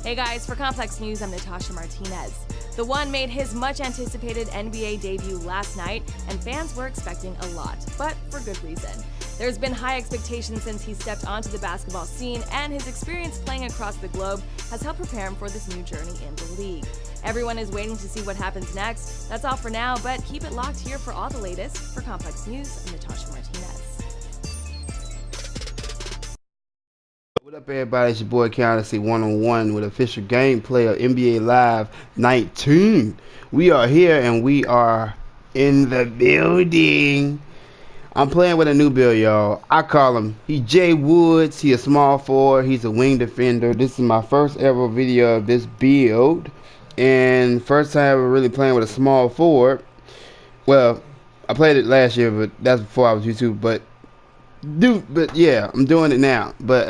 Hey guys, for Complex News, I'm Natasha Martinez. The One made his much-anticipated NBA debut last night, and fans were expecting a lot, but for good reason. There's been high expectations since he stepped onto the basketball scene, and his experience playing across the globe has helped prepare him for this new journey in the league. Everyone is waiting to see what happens next. That's all for now, but keep it locked here for all the latest. For Complex News, I'm Natasha Martinez. What up, everybody? It's your boy County one-on-one with official gameplay of NBA Live 19. We are here and we are in the building. I'm playing with a new build, y'all. I call him, he Jay Woods. He a small forward. He's a wing defender. This is my first ever video of this build. And first time ever really playing with a small forward. Well, I played it last year, but that's before I was YouTube. But yeah, I'm doing it now. But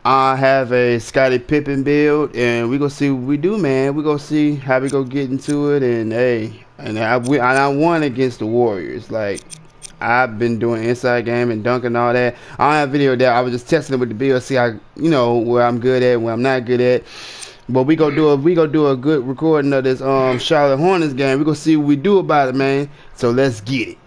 I have a Scottie Pippen build, and we gonna see what we do, man. We gonna see how we gonna get into it. And hey, and I won against the Warriors. Like, I've been doing inside game and dunking and all that. I don't have a video there. I was just testing it with the build, see how, you know, where I'm good at, where I'm not good at. But we gonna do a good recording of this Charlotte Hornets game. We gonna see what we do about it, man. So let's get it.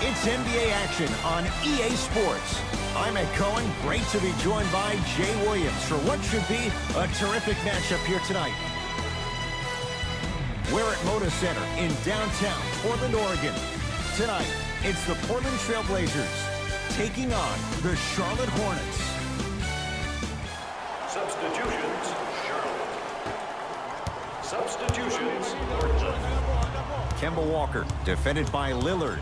It's NBA action on EA Sports. I'm Ed Cohen. Great to be joined by Jay Williams for what should be a terrific matchup here tonight. We're at Moda Center in downtown Portland, Oregon. Tonight, it's the Portland Trail Blazers taking on the Charlotte Hornets. Substitutions, Charlotte. Substitutions, Portland. Kemba Walker, defended by Lillard.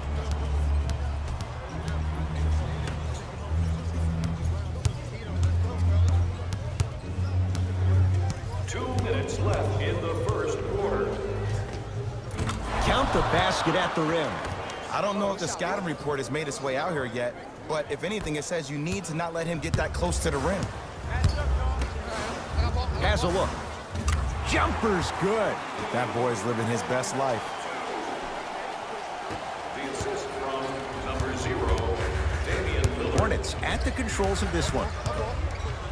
Left in the first quarter. Count the basket at the rim. I don't know if the scouting report has made its way out here yet, but if anything, it says you need to not let him get that close to the rim. Has a look. Jumper's good. That boy's living his best life. The assist from number 0, Damian Lillard. Hornets at the controls of this one.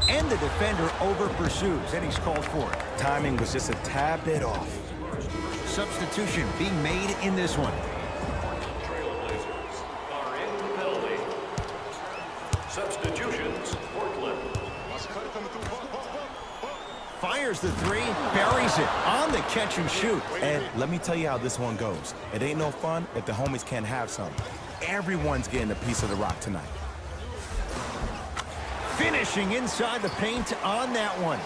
And the defender over pursues, and he's called for it. Timing was just a tad bit off. Substitution being made in this one. Trailblazers are in the penalty. Substitutions, Portland. Fires the three, buries it on the catch and shoot. And let me tell you how this one goes. It ain't no fun if the homies can't have some. Everyone's getting a piece of the rock tonight. Finishing inside the paint on that one.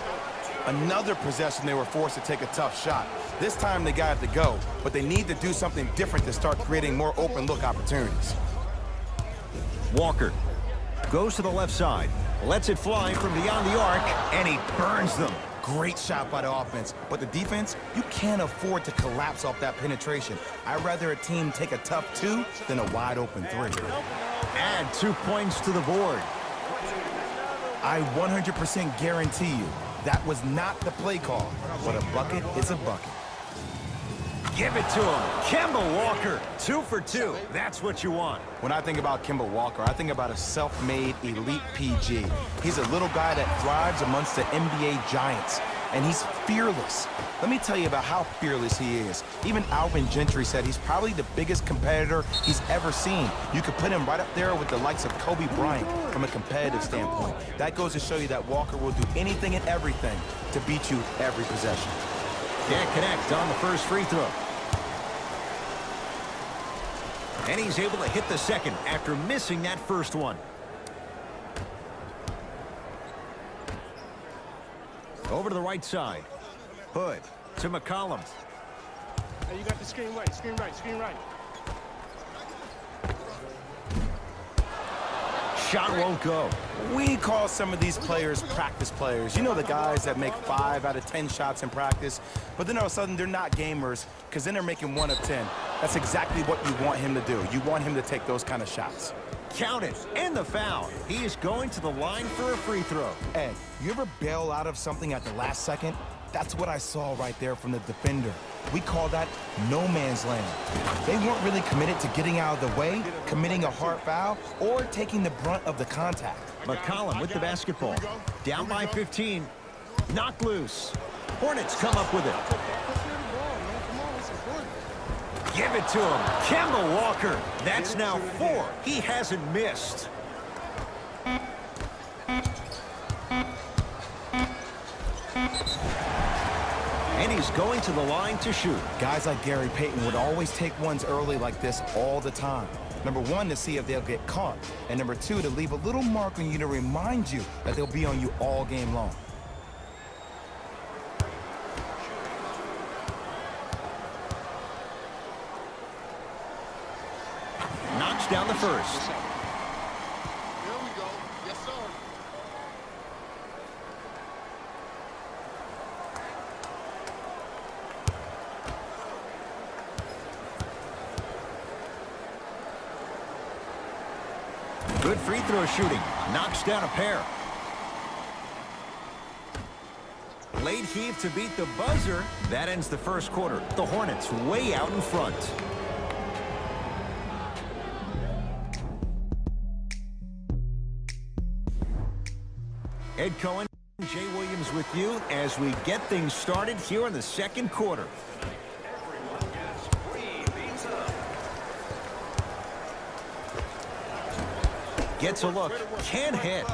Another possession they were forced to take a tough shot. This time they got it to go, but they need to do something different to start creating more open look opportunities. Walker goes to the left side, lets it fly from beyond the arc, and he burns them. Great shot by the offense, but the defense, you can't afford to collapse off that penetration. I'd rather a team take a tough 2 than a wide open 3. Add 2 points to the board. I 100% guarantee you that was not the play call, but a bucket is a bucket. Give it to him. Kemba Walker, 2 for 2. That's what you want. When I think about Kemba Walker, I think about a self-made elite PG. He's a little guy that thrives amongst the NBA giants, and he's fearless. Let me tell you about how fearless he is. Even Alvin Gentry said he's probably the biggest competitor he's ever seen. You could put him right up there with the likes of Kobe Bryant from a competitive standpoint. That goes to show you that Walker will do anything and everything to beat you every possession. Can't connect on the first free throw. And he's able to hit the second after missing that first one. Over to the right side. Hood to McCollum. Hey, you got the screen right, screen right, screen right. Shot won't go. We call some of these players practice players. You know, the guys that make 5 out of 10 shots in practice, but then all of a sudden they're not gamers because then they're making 1 of 10. That's exactly what you want him to do. You want him to take those kind of shots. Count it, and the foul. He is going to the line for a free throw. Ed, you ever bail out of something at the last second? That's what I saw right there from the defender. We call that no man's land. They weren't really committed to getting out of the way, committing a hard foul, or taking the brunt of the contact. McCollum with the basketball. Down by 15. Knocked loose. Hornets come up with it. Give it to him. Kemba Walker. That's now 4. He hasn't missed. And he's going to the line to shoot. Guys like Gary Payton would always take ones early like this all the time. Number 1, to see if they'll get caught. And number 2, to leave a little mark on you to remind you that they'll be on you all game long. Knocks down the first. There we go. Yes, sir. Good free throw shooting. Knocks down a pair. Late heave to beat the buzzer. That ends the first quarter. The Hornets way out in front. Ed Cohen, Jay Williams with you as we get things started here in the second quarter. Everyone gets free pizza. Gets a look. Can't hit.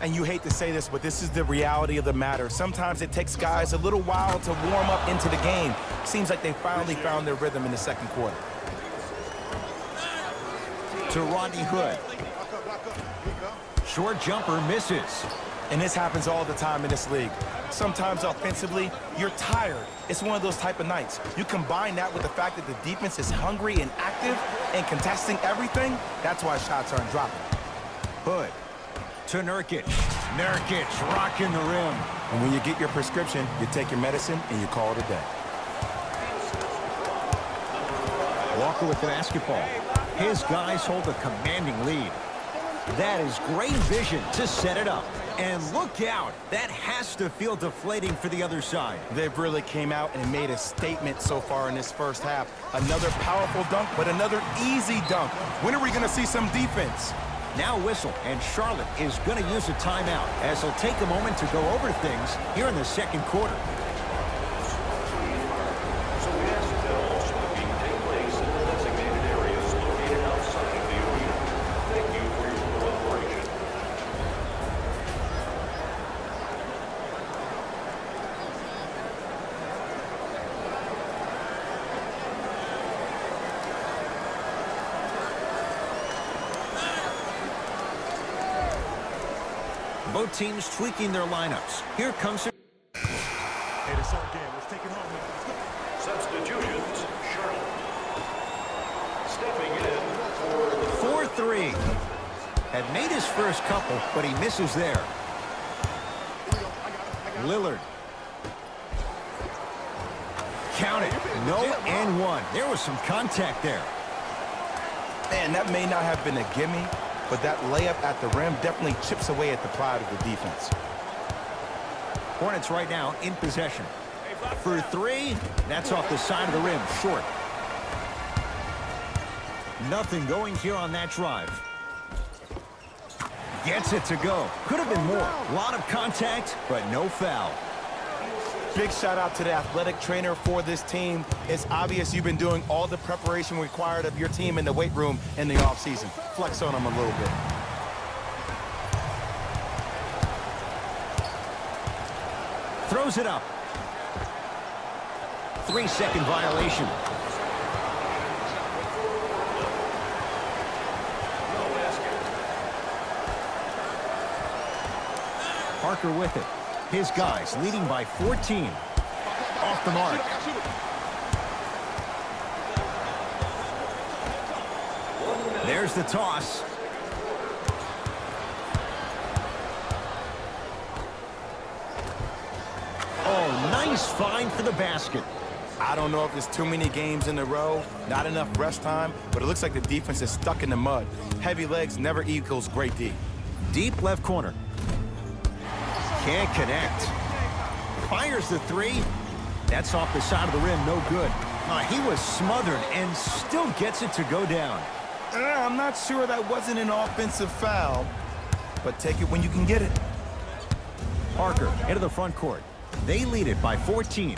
And you hate to say this, but this is the reality of the matter. Sometimes it takes guys a little while to warm up into the game. Seems like they finally found their rhythm in the second quarter. To Rodney Hood. Short jumper misses. And this happens all the time in this league. Sometimes offensively, you're tired. It's one of those type of nights. You combine that with the fact that the defense is hungry and active and contesting everything, that's why shots aren't dropping. Hood to Nurkic. Nurkic rocking the rim. And when you get your prescription, you take your medicine and you call it a day. Walker with the basketball. His guys hold a commanding lead. That is great vision to set it up. And look out. That has to feel deflating for the other side. They've really came out and made a statement so far in this first half. Another powerful dunk, but another easy dunk. When are we going to see some defense? Now whistle, and Charlotte is going to use a timeout as he'll take a moment to go over things here in the second quarter. So we asked that all smoking take place in the designated areas located outside the arena. Thank you for your cooperation. Both teams tweaking their lineups. Here comes it. Hey, it's our game. Let's take it home, man. Let's go. Substitutions, Charlotte. Stepping in for the 4-3. Had made his first couple, but he misses there. Lillard. Count it. No and one. There was some contact there. Man, that may not have been a gimme, but that layup at the rim definitely chips away at the pride of the defense. Hornets right now in possession. For 3, that's off the side of the rim, short. Nothing going here on that drive. Gets it to go. Could have been more. A lot of contact, but no foul. Big shout out to the athletic trainer for this team. It's obvious you've been doing all the preparation required of your team in the weight room in the offseason. Flex on them a little bit. Throws it up. 3-second violation. Parker with it. His guys leading by 14. Off the mark. There's the toss. Oh, nice find for the basket. I don't know if it's too many games in a row, not enough rest time, but it looks like the defense is stuck in the mud. Heavy legs never equals great D. Deep left corner. Can't connect. Fires the three. That's off the side of the rim, no good. He was smothered and still gets it to go down. I'm not sure that wasn't an offensive foul, but take it when you can get it. Parker into the front court. They lead it by 14.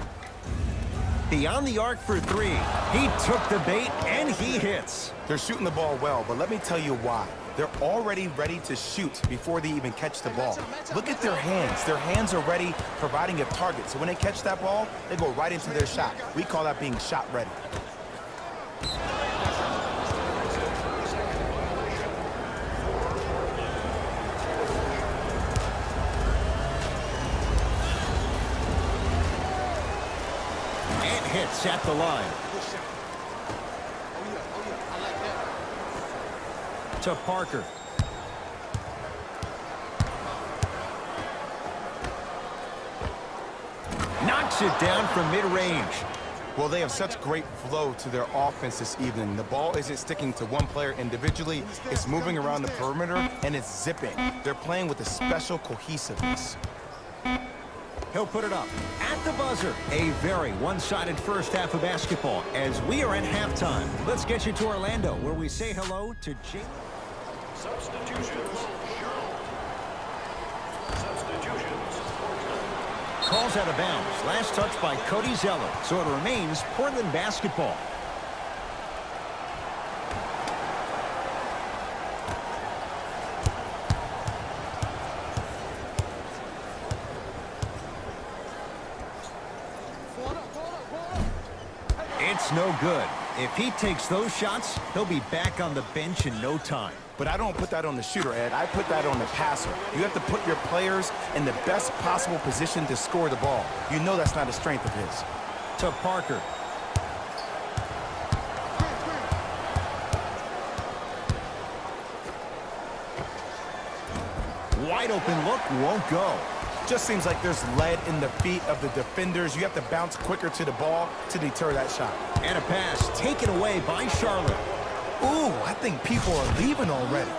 Beyond the arc for three. He took the bait and he hits. They're shooting the ball well, but let me tell you why. They're already ready to shoot before they even catch the ball. Look at their hands. Their hands are ready, providing a target. So when they catch that ball, they go right into their shot. We call that being shot ready. And hits at the line. To Parker. Knocks it down from mid-range. Well, they have such great flow to their offense this evening. The ball isn't sticking to one player individually. It's moving around the perimeter, and it's zipping. They're playing with a special cohesiveness. He'll put it up at the buzzer. A very one-sided first half of basketball as we are at halftime. Let's get you to Orlando, where we say hello to Jalen. Substitutions. Substitutions. Calls out of bounds. Last touch by Cody Zeller. So it remains Portland basketball. It's no good. If he takes those shots, he'll be back on the bench in no time. But I don't put that on the shooter, Ed. I put that on the passer. You have to put your players in the best possible position to score the ball. You know that's not a strength of his. To Parker. Wide open look, won't go. Just seems like there's lead in the feet of the defenders. You have to bounce quicker to the ball to deter that shot. And a pass taken away by Charlotte. Ooh, I think people are leaving already.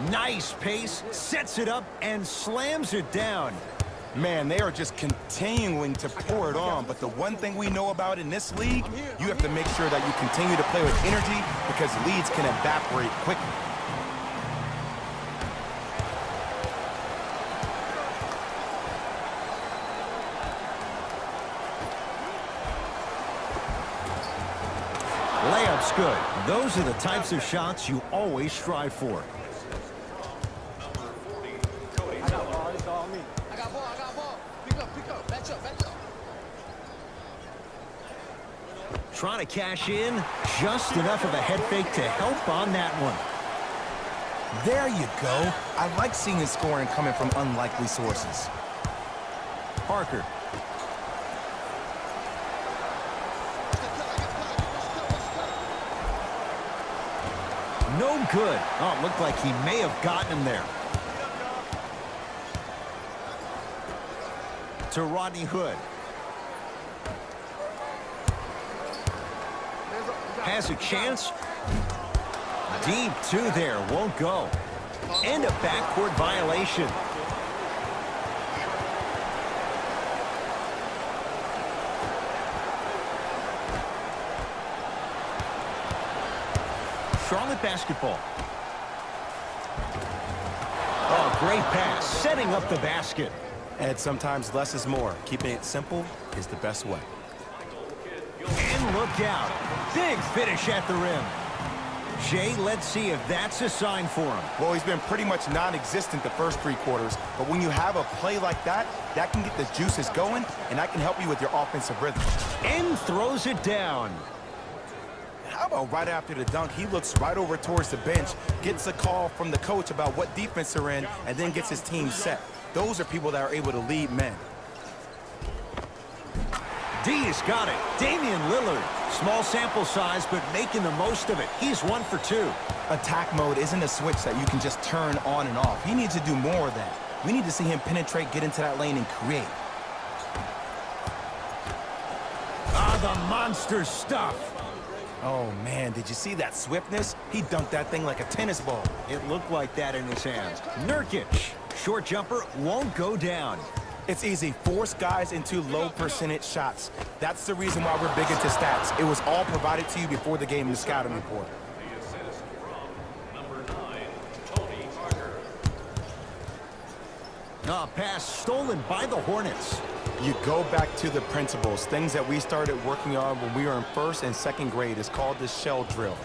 Nice pace, sets it up, and slams it down. Man, they are just continuing to pour it on. But the one thing we know about in this league, you have to make sure that you continue to play with energy because leads can evaporate quickly. Layup's good. Those are the types of shots you always strive for. I got ball. It's all me. I got ball. Pick up. Match up. Trying to cash in. Just enough of a head fake to help on that one. There you go. I like seeing his scoring coming from unlikely sources. Parker. No good. Oh, it looked like he may have gotten him there. To Rodney Hood. Has a chance. Deep two there. Won't go. And a backcourt violation. Charlotte basketball. Oh, great pass. Setting up the basket. And sometimes less is more. Keeping it simple is the best way. And look out. Big finish at the rim. Jay, let's see if that's a sign for him. Well, he's been pretty much non-existent the first three quarters, but when you have a play like that, that can get the juices going, and that can help you with your offensive rhythm. And throws it down. How about right after the dunk, he looks right over towards the bench, gets a call from the coach about what defense they're in, and then gets his team set. Those are people that are able to lead men. D's got it. Damian Lillard. Small sample size, but making the most of it. He's 1 for 2. Attack mode isn't a switch that you can just turn on and off. He needs to do more of that. We need to see him penetrate, get into that lane, and create. the monster stuff. Oh, man, did you see that swiftness? He dunked that thing like a tennis ball. It looked like that in his hands. Nurkic, short jumper, won't go down. It's easy. Force guys into low percentage shots. That's the reason why we're big into stats. It was all provided to you before the game in the scouting report. The assist from number 9, Tony Parker. Pass stolen by the Hornets. You go back to the principles, things that we started working on when we were in first and second grade. It's called the shell drill.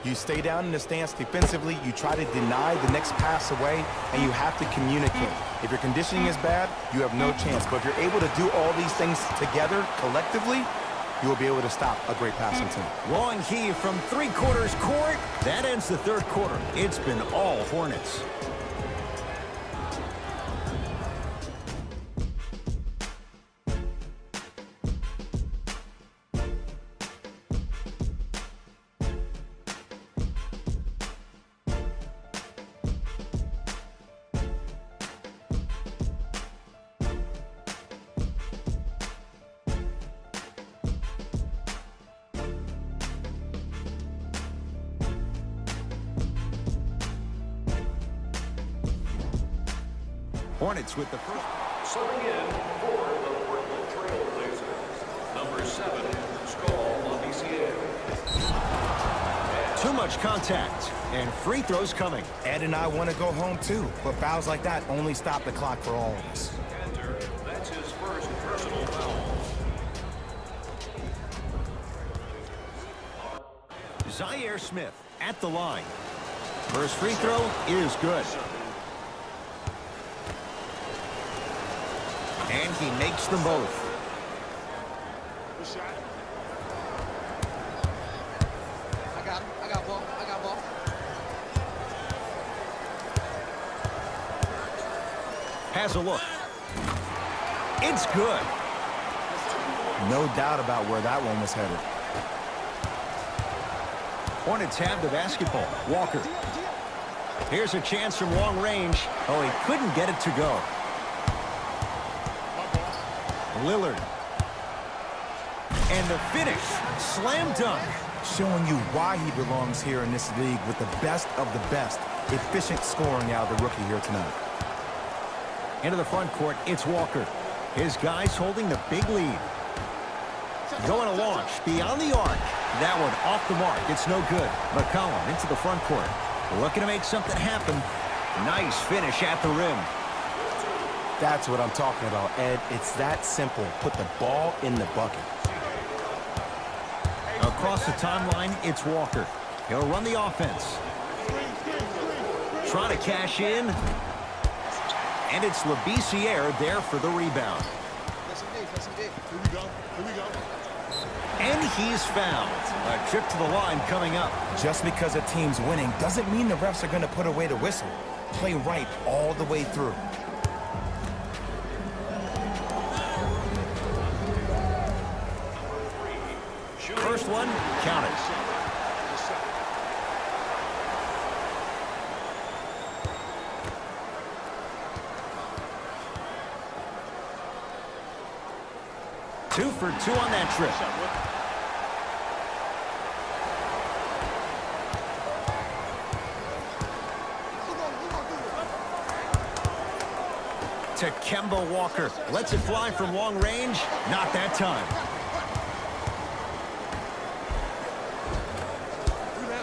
You stay down in the stance defensively, you try to deny the next pass away, and you have to communicate. If your conditioning is bad, you have no chance. But if you're able to do all these things together, collectively, you will be able to stop a great passing team. Long heave from three-quarters court. That ends the third quarter. It's been all Hornets. Hornets with the first. Subbing in for the Portland Trail Blazers, number 7, Skull Labissiere. Too much contact, and free throws coming. Ed and I want to go home too, but fouls like that only stop the clock for all of us. Cantor, that's his first personal foul. Zaire Smith at the line. First free throw is good. And he makes them both. Good shot. I got him. I got ball. I got ball. Has a look. It's good. No doubt about where that one was headed. Hornets have the basketball. Walker. Here's a chance from long range. Oh, he couldn't get it to go. Lillard. And the finish. Slam dunk. Showing you why he belongs here in this league with the best of the best. Efficient scoring out of the rookie here tonight. Into the front court, it's Walker. His guys holding the big lead. Going to launch beyond the arc. That one off the mark. It's no good. McCollum into the front court. Looking to make something happen. Nice finish at the rim. That's what I'm talking about, Ed. It's that simple. Put the ball in the bucket. Across the timeline, it's Walker. He'll run the offense. Trying to cash in. And it's Labissiere there for the rebound. That's some big. That's some big. Here we go. Here we go. And he's fouled. A trip to the line coming up. Just because a team's winning doesn't mean the refs are going to put away the whistle. Play right all the way through. First one, count it. Two for two on that trip. To Kemba Walker. Lets it fly from long range. Not that time.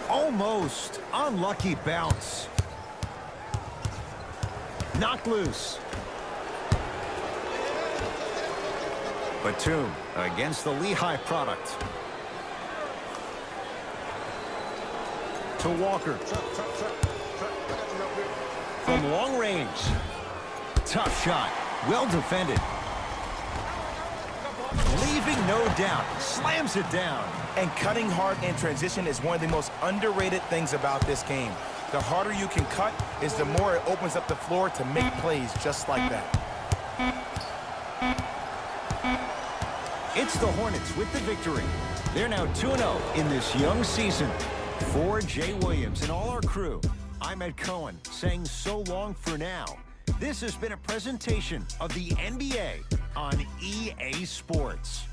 Almost. Unlucky bounce. Knocked loose. Batum against the Lehigh product. To Walker. From long range. Tough shot. Well defended. Leaving no doubt. Slams it down. And cutting hard in transition is one of the most underrated things about this game. The harder you can cut is the more it opens up the floor to make plays just like that. It's the Hornets with the victory. They're now 2-0 in this young season. For Jay Williams and all our crew, I'm Ed Cohen saying so long for now. This has been a presentation of the NBA on EA Sports.